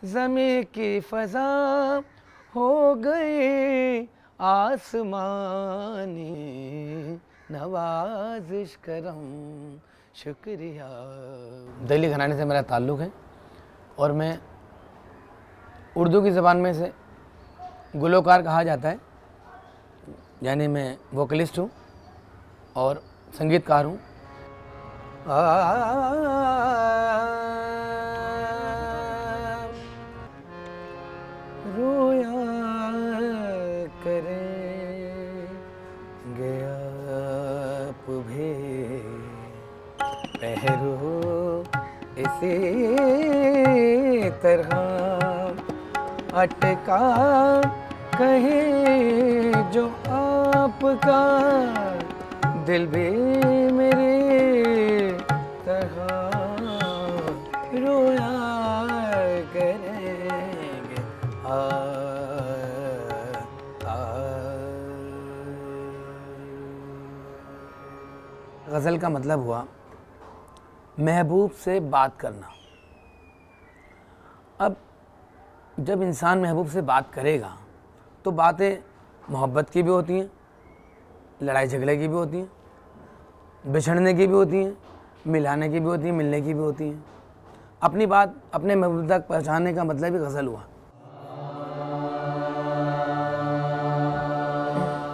ज़मीं की फ़ज़ा हो गई आसमानी, नवाज़िश करम शुक्रिया। दिल्ली घराने से मेरा ताल्लुक़ है और मैं उर्दू की ज़बान में से गुलकार कहा जाता है, यानी मैं वोकलिस्ट हूँ और संगीतकार हूँ। रोया करेंगे आप भी पहरो इसी तरह, अटका कहीं जो आपका दिल भी मेरी तरह, रोया करेंगे गज़ल का मतलब हुआ महबूब से बात करना। अब जब इंसान महबूब से बात करेगा तो बातें मोहब्बत की भी होती हैं, लड़ाई झगड़े की भी होती हैं, बिछड़ने की भी होती हैं, मिलाने की भी होती हैं, मिलने की भी होती हैं। अपनी बात अपने महबूब तक पहुँचाने का मतलब ही गज़ल हुआ।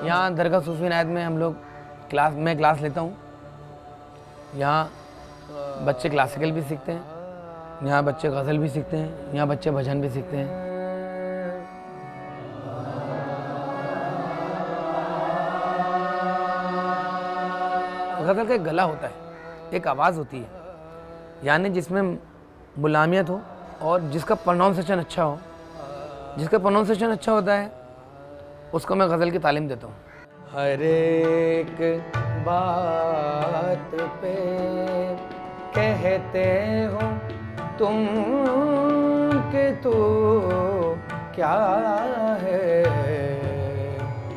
यहाँ दरगाह सूफ़ी इनायत में हम लोग मैं क्लास लेता हूँ। यहाँ बच्चे क्लासिकल भी सीखते हैं, यहाँ बच्चे गज़ल भी सीखते हैं, यहाँ बच्चे भजन भी सीखते हैं। गज़ल का एक गला होता है, एक आवाज़ होती है, यानी जिसमें मुलायमियत हो और जिसका प्रोनाउंसिएशन अच्छा हो। जिसका प्रोनाउंसिएशन अच्छा होता है उसको मैं गज़ल की तालीम देता हूँ। हर एक बात पे कहते हो तुम कि तू क्या है,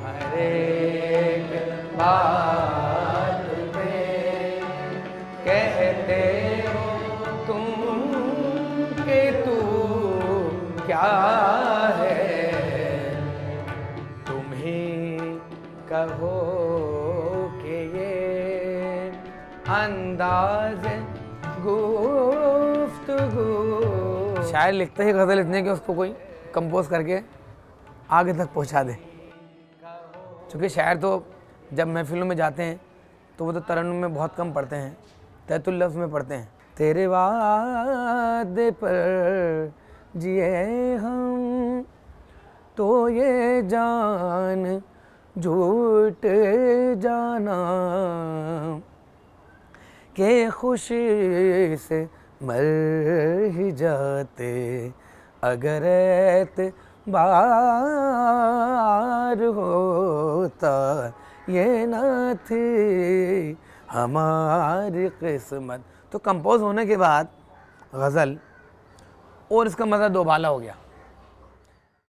हर एक बात पे कहते हो तुम कि तू क्या है, तुम ही कहो कि ये अंदाज़ गुफ्तगू। शायर लिखते ही गज़ल इतने कि उसको कोई कंपोज करके आगे तक पहुंचा दे। क्योंकि शायर तो जब महफिलों में जाते हैं तो वो तो तरन्नुम में बहुत कम पढ़ते हैं, तहतुल लफ्ज़ में पढ़ते हैं। तेरे वादे पर जिए हम तो ये जान झूठ जाना के खुशी से मर ही जाते अगर एतबार होता, ये ना थी हमारी किस्मत। तो कंपोज होने के बाद गज़ल और इसका मज़ा दोबाला हो गया।